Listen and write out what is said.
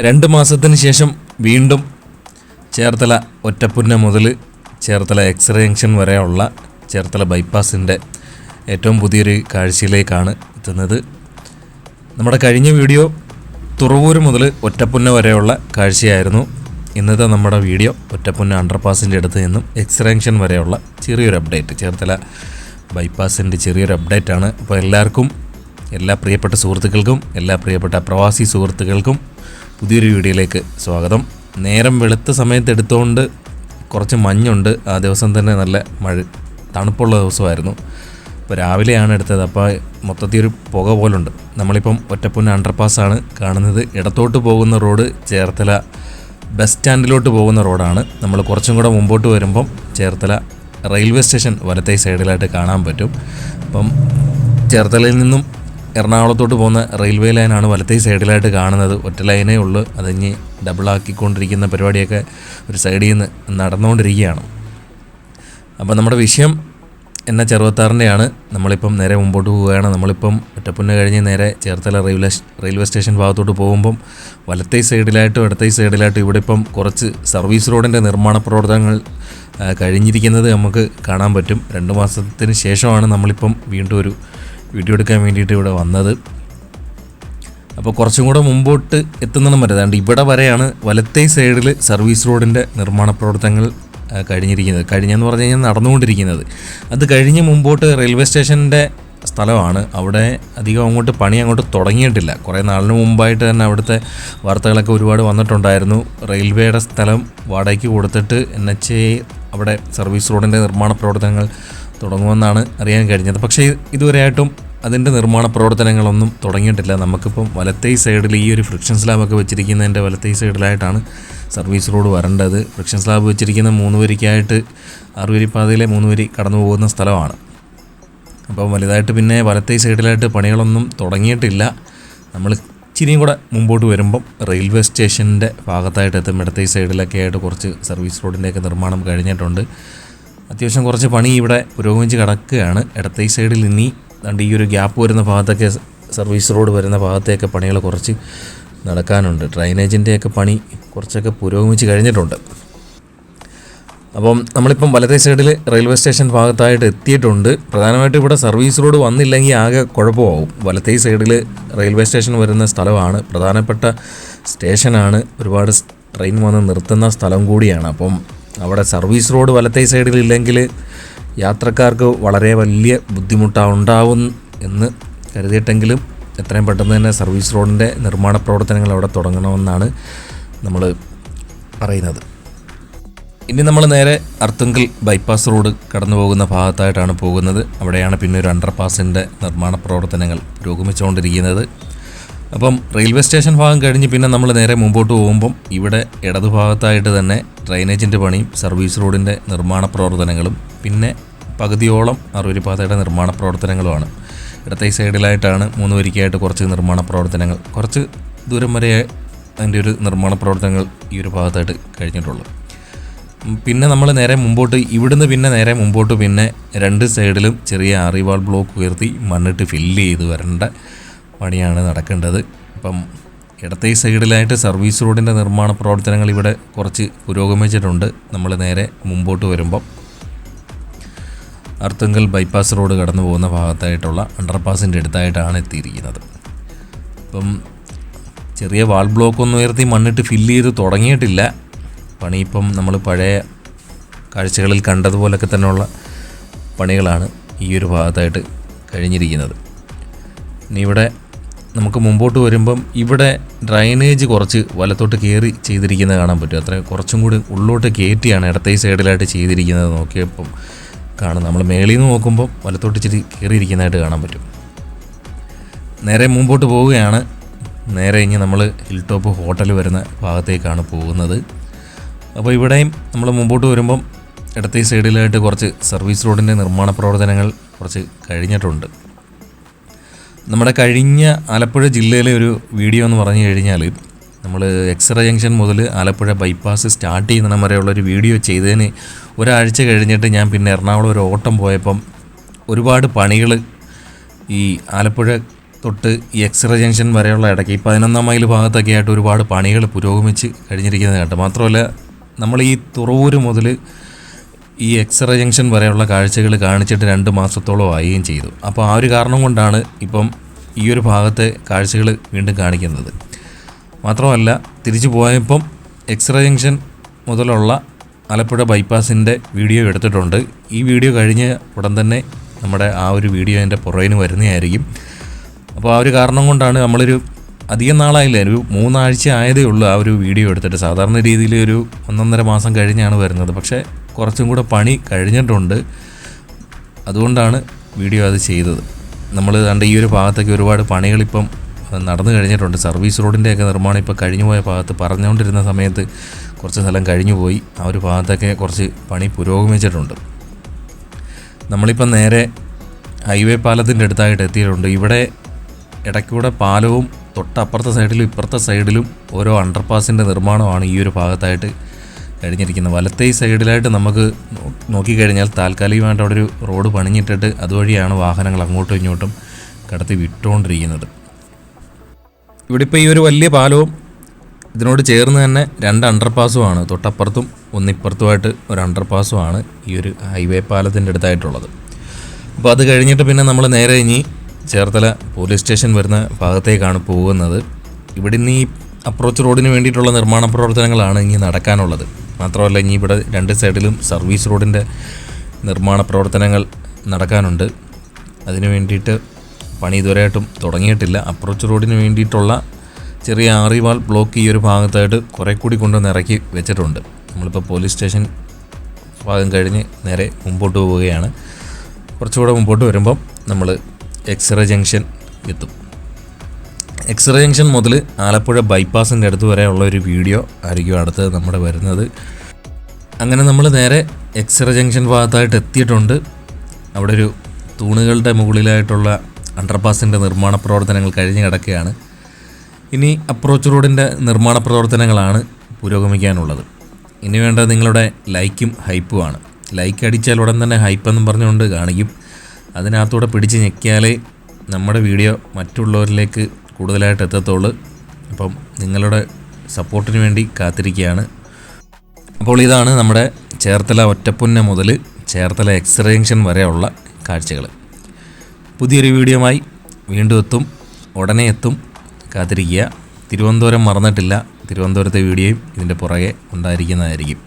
2 മാസത്തിന് ശേഷം വീണ്ടും ചേർത്തല ഒറ്റപ്പുന്ന മുതൽ ചേർത്തല എക്സ്റേ ജംഗ്ഷൻ വരെയുള്ള ചേർത്തല ബൈപ്പാസിൻ്റെ ഏറ്റവും പുതിയൊരു കാഴ്ചയിലേക്കാണ് എത്തുന്നത്. നമ്മുടെ കഴിഞ്ഞ വീഡിയോ തുറവൂർ മുതൽ ഒറ്റപ്പുന്ന വരെയുള്ള കാഴ്ചയായിരുന്നു. ഇന്നത്തെ നമ്മുടെ വീഡിയോ ഒറ്റപ്പുന്ന അണ്ടർപാസിൻ്റെ അടുത്ത് നിന്നും എക്സ്റേ ജംഗ്ഷൻ വരെയുള്ള ചെറിയൊരു അപ്ഡേറ്റ്, ചേർത്തല ബൈപ്പാസിൻ്റെ ചെറിയൊരു അപ്ഡേറ്റാണ്. അപ്പോൾ എല്ലാവർക്കും, എല്ലാ പ്രിയപ്പെട്ട സുഹൃത്തുക്കൾക്കും, എല്ലാ പ്രിയപ്പെട്ട പ്രവാസി സുഹൃത്തുക്കൾക്കും പുതിയൊരു വീഡിയോയിലേക്ക് സ്വാഗതം. നേരം വെളുത്ത സമയത്ത് എടുത്തുകൊണ്ട് കുറച്ച് മഞ്ഞുണ്ട്. ആ ദിവസം തന്നെ നല്ല തണുപ്പുള്ള ദിവസമായിരുന്നു. ഇപ്പോൾ രാവിലെയാണ് എടുത്തത്. അപ്പോൾ മൊത്തത്തിൽ ഒരു പുക പോലുണ്ട്. നമ്മളിപ്പം ഒറ്റപ്പുന്ന അണ്ടർപാസ്സാണ് കാണുന്നത്. ഇടത്തോട്ട് പോകുന്ന റോഡ് ചേർത്തല ബസ് സ്റ്റാൻഡിലോട്ട് പോകുന്ന റോഡാണ്. നമ്മൾ കുറച്ചും കൂടെ മുമ്പോട്ട് വരുമ്പം ചേർത്തല റെയിൽവേ സ്റ്റേഷൻ വലത്തേ സൈഡിലായിട്ട് കാണാൻ പറ്റും. അപ്പം ചേർത്തലയിൽ നിന്നും എറണാകുളത്തോട്ട് പോകുന്ന റെയിൽവേ ലൈനാണ് വലത്തേ സൈഡിലായിട്ട് കാണുന്നത്. ഒറ്റ ലൈനേ ഉള്ളൂ. അതിഞ്ഞ് ഡബിളാക്കിക്കൊണ്ടിരിക്കുന്ന പരിപാടിയൊക്കെ ഒരു സൈഡിൽ നിന്ന് നടന്നുകൊണ്ടിരിക്കുകയാണ്. അപ്പോൾ നമ്മുടെ വിഷയം എന്ന 66-ൻ്റെയാണ്. നമ്മളിപ്പം നേരെ മുമ്പോട്ട് പോവുകയാണ്. നമ്മളിപ്പം ഒറ്റപ്പുന്ന കഴിഞ്ഞ് നേരെ ചേർത്തല റെയിൽവേ സ്റ്റേഷൻ ഭാഗത്തോട്ട് പോകുമ്പം വലത്തേ സൈഡിലായിട്ടും ഇടത്തേ സൈഡിലായിട്ടും ഇവിടെ ഇപ്പം കുറച്ച് സർവീസ് റോഡിൻ്റെ നിർമ്മാണ പ്രവർത്തനങ്ങൾ കഴിഞ്ഞിരിക്കുന്നത് നമുക്ക് കാണാൻ പറ്റും. 2 മാസത്തിന് ശേഷമാണ് നമ്മളിപ്പം വീണ്ടും ഒരു വീഡിയോ എടുക്കാൻ വേണ്ടിയിട്ട് ഇവിടെ വന്നത്. അപ്പോൾ കുറച്ചും കൂടെ മുമ്പോട്ട് എത്തുന്നതും വരെ ഇവിടെ വരെയാണ് വലത്തേ സൈഡിൽ സർവീസ് റോഡിൻ്റെ നിർമ്മാണ പ്രവർത്തനങ്ങൾ കഴിഞ്ഞിരിക്കുന്നത്. കഴിഞ്ഞെന്ന് പറഞ്ഞു കഴിഞ്ഞാൽ നടന്നുകൊണ്ടിരിക്കുന്നത്. അത് കഴിഞ്ഞ് മുമ്പോട്ട് റെയിൽവേ സ്റ്റേഷൻ്റെ സ്ഥലമാണ്. അവിടെ അധികം അങ്ങോട്ട് പണി അങ്ങോട്ട് തുടങ്ങിയിട്ടില്ല. കുറേ നാളിന് മുമ്പായിട്ട് തന്നെ അവിടുത്തെ വാർത്തകളൊക്കെ ഒരുപാട് വന്നിട്ടുണ്ടായിരുന്നു. റെയിൽവേയുടെ സ്ഥലം വാടകയ്ക്ക് കൊടുത്തിട്ട് NHAI അവിടെ സർവീസ് റോഡിൻ്റെ നിർമ്മാണ പ്രവർത്തനങ്ങൾ തുടങ്ങുമെന്നാണ് അറിയാൻ കഴിഞ്ഞത്. പക്ഷേ ഇതുവരെയായിട്ടും അതിൻ്റെ നിർമ്മാണ പ്രവർത്തനങ്ങളൊന്നും തുടങ്ങിയിട്ടില്ല. നമുക്കിപ്പം വലത്തേ സൈഡിൽ ഈ ഒരു ഫ്രിക്ഷൻ സ്ലാബൊക്കെ വെച്ചിരിക്കുന്നതിൻ്റെ വലത്തേ സൈഡിലായിട്ടാണ് സർവീസ് റോഡ് വരേണ്ടത്. ഫ്രിക്ഷൻ സ്ലാബ് വെച്ചിരിക്കുന്ന 3 വരിക്കായിട്ട് 6 വരിപ്പാതയിലെ 3 വരി കടന്നു പോകുന്ന സ്ഥലമാണ്. അപ്പം വലുതായിട്ട് പിന്നെ വലത്തേ സൈഡിലായിട്ട് പണികളൊന്നും തുടങ്ങിയിട്ടില്ല. നമ്മൾ ഇച്ചിരിയും കൂടെ മുമ്പോട്ട് വരുമ്പം റെയിൽവേ സ്റ്റേഷൻ്റെ ഭാഗത്തായിട്ട് എത്തും. ഇടത്തേ സൈഡിലൊക്കെ ആയിട്ട് കുറച്ച് സർവീസ് റോഡിൻ്റെയൊക്കെ നിർമ്മാണം കഴിഞ്ഞിട്ടുണ്ട്. അത്യാവശ്യം കുറച്ച് പണി ഇവിടെ പുരോഗമിച്ച് കിടക്കുകയാണ്. ഇടത്തേ സൈഡിൽ ഇനി ഈ ഒരു ഗ്യാപ്പ് വരുന്ന ഭാഗത്തൊക്കെ സർവീസ് റോഡ് വരുന്ന ഭാഗത്തെയൊക്കെ പണികൾ കുറച്ച് നടക്കാനുണ്ട്. ഡ്രൈനേജിൻ്റെയൊക്കെ പണി കുറച്ചൊക്കെ പുരോഗമിച്ച് കഴിഞ്ഞിട്ടുണ്ട്. അപ്പം നമ്മളിപ്പം വലത്തേ സൈഡിൽ റെയിൽവേ സ്റ്റേഷൻ ഭാഗത്തായിട്ട് എത്തിയിട്ടുണ്ട്. പ്രധാനമായിട്ടും ഇവിടെ സർവീസ് റോഡ് വന്നില്ലെങ്കിൽ ആകെ കുഴപ്പമാവും. വലത്തേ സൈഡിൽ റെയിൽവേ സ്റ്റേഷൻ വരുന്ന സ്ഥലമാണ്, പ്രധാനപ്പെട്ട സ്റ്റേഷനാണ്, ഒരുപാട് ട്രെയിൻ വന്ന് നിർത്തുന്ന സ്ഥലം കൂടിയാണ്. അപ്പം അവിടെ സർവീസ് റോഡ് വലത്തേ സൈഡിലില്ലെങ്കിൽ യാത്രക്കാർക്ക് വളരെ വലിയ ബുദ്ധിമുട്ടുണ്ടാവും എന്ന് കരുതിയിട്ടെങ്കിലും എത്രയും പെട്ടെന്ന് തന്നെ സർവീസ് റോഡിൻ്റെ നിർമ്മാണ പ്രവർത്തനങ്ങൾ അവിടെ തുടങ്ങണമെന്നാണ് നമ്മൾ പറയുന്നത്. ഇനി നമ്മൾ നേരെ അർത്തുങ്കൽ ബൈപ്പാസ് റോഡ് കടന്നു പോകുന്ന ഭാഗത്തായിട്ടാണ് പോകുന്നത്. അവിടെയാണ് പിന്നെ ഒരു അണ്ടർപാസിൻ്റെ നിർമ്മാണ പ്രവർത്തനങ്ങൾ പുരോഗമിച്ചുകൊണ്ടിരിക്കുന്നത്. അപ്പം റെയിൽവേ സ്റ്റേഷൻ ഭാഗം കഴിഞ്ഞ് പിന്നെ നമ്മൾ നേരെ മുമ്പോട്ട് പോകുമ്പം ഇവിടെ ഇടതുഭാഗത്തായിട്ട് തന്നെ ഡ്രൈനേജിൻ്റെ പണിയും സർവീസ് റോഡിൻ്റെ നിർമ്മാണ പ്രവർത്തനങ്ങളും പിന്നെ പകുതിയോളം 6 വരിപ്പാതയുടെ നിർമ്മാണ പ്രവർത്തനങ്ങളുമാണ്. ഇടത്തേ സൈഡിലായിട്ടാണ് 3 വരിക്കായിട്ട് കുറച്ച് നിർമ്മാണ പ്രവർത്തനങ്ങൾ, കുറച്ച് ദൂരം വരെ അതിൻ്റെ ഒരു നിർമ്മാണ പ്രവർത്തനങ്ങൾ ഈ ഒരു ഭാഗത്തായിട്ട് കഴിഞ്ഞിട്ടുള്ളൂ. പിന്നെ നമ്മൾ നേരെ മുമ്പോട്ട് ഇവിടുന്ന് പിന്നെ നേരെ മുമ്പോട്ട് പിന്നെ 2 സൈഡിലും ചെറിയ ആറിവാൾ ബ്ലോക്ക് ഉയർത്തി മണ്ണിട്ട് ഫില്ല് ചെയ്ത് വരേണ്ട പണിയാണ് നടക്കേണ്ടത്. അപ്പം ഇടത്തേ സൈഡിലായിട്ട് സർവീസ് റോഡിൻ്റെ നിർമ്മാണ പ്രവർത്തനങ്ങൾ ഇവിടെ കുറച്ച് പുരോഗമിച്ചിട്ടുണ്ട്. നമ്മൾ നേരെ മുമ്പോട്ട് വരുമ്പം അർത്തുങ്കൽ ബൈപ്പാസ് റോഡ് കടന്നു പോകുന്ന ഭാഗത്തായിട്ടുള്ള അണ്ടർപാസിൻ്റെ അടുത്തായിട്ടാണ് എത്തിയിരിക്കുന്നത്. അപ്പം ചെറിയ വാൾ ബ്ലോക്കൊന്നും ഉയർത്തി മണ്ണിട്ട് ഫില്ല് ചെയ്ത് തുടങ്ങിയിട്ടില്ല. പണി ഇപ്പം നമ്മൾ പഴയ കാഴ്ചകളിൽ കണ്ടതുപോലൊക്കെ തന്നെയുള്ള പണികളാണ് ഈ ഒരു ഭാഗത്തായിട്ട് കഴിഞ്ഞിരിക്കുന്നത്. ഇനി ഇവിടെ നമുക്ക് മുമ്പോട്ട് വരുമ്പം ഇവിടെ ഡ്രൈനേജ് കുറച്ച് വലത്തോട്ട് കയറി ചെയ്തിരിക്കുന്നത് കാണാൻ പറ്റും. അത്ര കുറച്ചും കൂടി ഉള്ളോട്ട് കയറ്റിയാണ് ഇടത്തേ സൈഡിലായിട്ട് ചെയ്തിരിക്കുന്നത്. നോക്കിയപ്പം കാണും, നമ്മൾ മേളിൽ നിന്ന് നോക്കുമ്പം വലത്തോട്ട് ഇച്ചിരി കയറിയിരിക്കുന്നതായിട്ട് കാണാൻ പറ്റും. നേരെ മുമ്പോട്ട് പോവുകയാണ്. നേരെ ഇനി നമ്മൾ ഹിൽ ടോപ്പ് ഹോട്ടൽ വരുന്ന ഭാഗത്തേക്കാണ് പോകുന്നത്. അപ്പോൾ ഇവിടെയും നമ്മൾ മുമ്പോട്ട് വരുമ്പം ഇടത്തേ സൈഡിലായിട്ട് കുറച്ച് സർവീസ് റോഡിൻ്റെ നിർമ്മാണ പ്രവർത്തനങ്ങൾ കുറച്ച് കഴിഞ്ഞിട്ടുണ്ട്. നമ്മുടെ കഴിഞ്ഞ ആലപ്പുഴ ജില്ലയിലെ ഒരു വീഡിയോ എന്ന് പറഞ്ഞു കഴിഞ്ഞാൽ നമ്മൾ എക്സ്റേ ജംഗ്ഷൻ മുതൽ ആലപ്പുഴ ബൈപ്പാസ് സ്റ്റാർട്ട് ചെയ്യുന്ന വരെയുള്ളൊരു വീഡിയോ ചെയ്തതിന് ഒരാഴ്ച കഴിഞ്ഞിട്ട് ഞാൻ പിന്നെ എറണാകുളം ഒരു ഓട്ടം പോയപ്പം ഒരുപാട് പണികൾ ഈ ആലപ്പുഴ തൊട്ട് ഈ എക്സ്റേ ജംഗ്ഷൻ വരെയുള്ള ഇടയ്ക്ക് ഈ 11 മൈൽ ഭാഗത്തൊക്കെ ആയിട്ട് ഒരുപാട് പണികൾ പുരോഗമിച്ച് കഴിഞ്ഞിരിക്കുന്നത് കേട്ടോ. മാത്രമല്ല നമ്മൾ ഈ തുറവൂർ മുതൽ ഈ എക്സ്റേ ജംഗ്ഷൻ വരെയുള്ള കാഴ്ചകൾ കാണിച്ചിട്ട് 2 മാസത്തോളം ആവുകയും ചെയ്തു. അപ്പോൾ ആ ഒരു കാരണം കൊണ്ടാണ് ഇപ്പം ഈ ഒരു ഭാഗത്തെ കാഴ്ചകൾ വീണ്ടും കാണിക്കുന്നത്. മാത്രമല്ല തിരിച്ചു പോയപ്പം എക്സ്റേ ജംഗ്ഷൻ മുതലുള്ള ആലപ്പുഴ ബൈപ്പാസിൻ്റെ വീഡിയോ എടുത്തിട്ടുണ്ട്. ഈ വീഡിയോ കഴിഞ്ഞ് ഉടൻ തന്നെ നമ്മുടെ ആ ഒരു വീഡിയോ എൻ്റെ പുറകിന് വരുന്നതായിരിക്കും. അപ്പോൾ ആ ഒരു കാരണം കൊണ്ടാണ് നമ്മളൊരു അധികം നാളായില്ല, ഒരു 3 ആഴ്ച ആയതേ ഉള്ളൂ ആ ഒരു വീഡിയോ എടുത്തിട്ട്. സാധാരണ രീതിയിൽ ഒരു 1.5 മാസം കഴിഞ്ഞാണ് വരുന്നത്. പക്ഷേ കുറച്ചും കൂടെ പണി കഴിഞ്ഞിട്ടുണ്ട്, അതുകൊണ്ടാണ് വീഡിയോ അത് ചെയ്തത്. നമ്മൾ കണ്ട ഈ ഒരു ഭാഗത്തൊക്കെ ഒരുപാട് പണികളിപ്പം നടന്നു കഴിഞ്ഞിട്ടുണ്ട്. സർവീസ് റോഡിൻ്റെയൊക്കെ നിർമ്മാണം ഇപ്പോൾ കഴിഞ്ഞു പോയ ഭാഗത്ത് പറഞ്ഞുകൊണ്ടിരുന്ന സമയത്ത് കുറച്ച് സ്ഥലം കഴിഞ്ഞു പോയി. ആ ഒരു ഭാഗത്തൊക്കെ കുറച്ച് പണി പുരോഗമിച്ചിട്ടുണ്ട്. നമ്മളിപ്പം നേരെ ഹൈവേ പാലത്തിൻ്റെ അടുത്തായിട്ട് എത്തിയിട്ടുണ്ട്. ഇവിടെ ഇടയ്ക്കൂടെ പാലവും തൊട്ടപ്പുറത്തെ സൈഡിലും ഇപ്പുറത്തെ സൈഡിലും ഓരോ അണ്ടർപാസിൻ്റെ നിർമ്മാണമാണ് ഈ ഒരു ഭാഗത്തായിട്ട് കഴിഞ്ഞിരിക്കുന്നത്. വലത്തെ ഈ സൈഡിലായിട്ട് നമുക്ക് നോക്കിക്കഴിഞ്ഞാൽ താൽക്കാലികമായിട്ട് അവിടെ ഒരു റോഡ് പണിഞ്ഞിട്ടിട്ട് അതുവഴിയാണ് വാഹനങ്ങൾ അങ്ങോട്ടും ഇങ്ങോട്ടും കടത്തി വിട്ടുകൊണ്ടിരിക്കുന്നത്. ഇവിടെ ഇപ്പോൾ ഈ ഒരു വലിയ പാലവും ഇതിനോട് ചേർന്ന് തന്നെ 2 അണ്ടർപാസുമാണ്. തൊട്ടപ്പുറത്തും ഒന്നിപ്പുറത്തുമായിട്ട് ഒരു അണ്ടർപാസുമാണ് ഈ ഒരു ഹൈവേ പാലത്തിൻ്റെ അടുത്തായിട്ടുള്ളത്. അപ്പോൾ അത് കഴിഞ്ഞിട്ട് പിന്നെ നമ്മൾ നേരെ ഇനി ചേർത്തല പോലീസ് സ്റ്റേഷൻ വരുന്ന ഭാഗത്തേക്കാണ് പോകുന്നത്. ഇവിടെ ഇനി ഈ അപ്രോച്ച് റോഡിന് വേണ്ടിയിട്ടുള്ള നിർമ്മാണ പ്രവർത്തനങ്ങളാണ് ഇനി നടക്കാനുള്ളത്. മാത്രമല്ല ഇനി ഇവിടെ 2 സൈഡിലും സർവീസ് റോഡിൻ്റെ നിർമ്മാണ പ്രവർത്തനങ്ങൾ നടക്കാനുണ്ട്. അതിന് വേണ്ടിയിട്ട് പണി ഇതുവരെയായിട്ടും തുടങ്ങിയിട്ടില്ല. അപ്രോച്ച് റോഡിന് വേണ്ടിയിട്ടുള്ള ചെറിയ ആറിവാൾ ബ്ലോക്ക് ഈ ഒരു ഭാഗത്തായിട്ട് കുറേ കൂടി കൊണ്ടുവന്ന് ഇറക്കി വെച്ചിട്ടുണ്ട്. നമ്മളിപ്പോൾ പോലീസ് സ്റ്റേഷൻ ഭാഗം കഴിഞ്ഞ് നേരെ മുമ്പോട്ട് പോവുകയാണ്. കുറച്ചുകൂടെ മുമ്പോട്ട് വരുമ്പം നമ്മൾ എക്സ്റേ ജംഗ്ഷൻ എത്തും. എക്സ്റേ ജംഗ്ഷൻ മുതൽ ആലപ്പുഴ ബൈപ്പാസിൻ്റെ അടുത്ത് വരെയുള്ള ഒരു വീഡിയോ ആയിരിക്കും അടുത്ത് നമ്മുടെ വരുന്നത്. അങ്ങനെ നമ്മൾ നേരെ എക്സ്റേ ജംഗ്ഷൻ ഭാഗത്തായിട്ട് എത്തിയിട്ടുണ്ട്. അവിടെ ഒരു തൂണുകളുടെ മുകളിലായിട്ടുള്ള അണ്ടർപാസിൻ്റെ നിർമ്മാണ പ്രവർത്തനങ്ങൾ കഴിഞ്ഞ് കിടക്കുകയാണ്. ഇനി അപ്രോച്ച് റോഡിൻ്റെ നിർമ്മാണ പ്രവർത്തനങ്ങളാണ് പുരോഗമിക്കാനുള്ളത്. ഇനി വേണ്ടത് നിങ്ങളുടെ ലൈക്കും ഹൈപ്പുമാണ്. ലൈക്ക് അടിച്ചാൽ ഉടൻ തന്നെ ഹൈപ്പെന്നും പറഞ്ഞുകൊണ്ട് കാണിക്കും. അതിനകത്തൂടെ പിടിച്ച് ഞെക്കിയാലേ നമ്മുടെ വീഡിയോ മറ്റുള്ളവരിലേക്ക് കൂടുതലായിട്ട് എത്തത്തുള്ളൂ. അപ്പം നിങ്ങളുടെ സപ്പോർട്ടിന് വേണ്ടി കാത്തിരിക്കുകയാണ്. അപ്പോൾ ഇതാണ് നമ്മുടെ ചേർത്തല ഒറ്റപ്പുന്ന മുതൽ ചേർത്തല എക്സ്റേ ജംഗ്ഷൻ വരെയുള്ള കാഴ്ചകൾ. പുതിയൊരു വീഡിയോയുമായി വീണ്ടും എത്തും, ഉടനെ എത്തും, കാത്തിരിക്കുക. തിരുവനന്തപുരം മറന്നിട്ടില്ല. തിരുവനന്തപുരത്തെ വീഡിയോയും ഇതിൻ്റെ പുറകെ ഉണ്ടായിരിക്കുന്നതായിരിക്കും.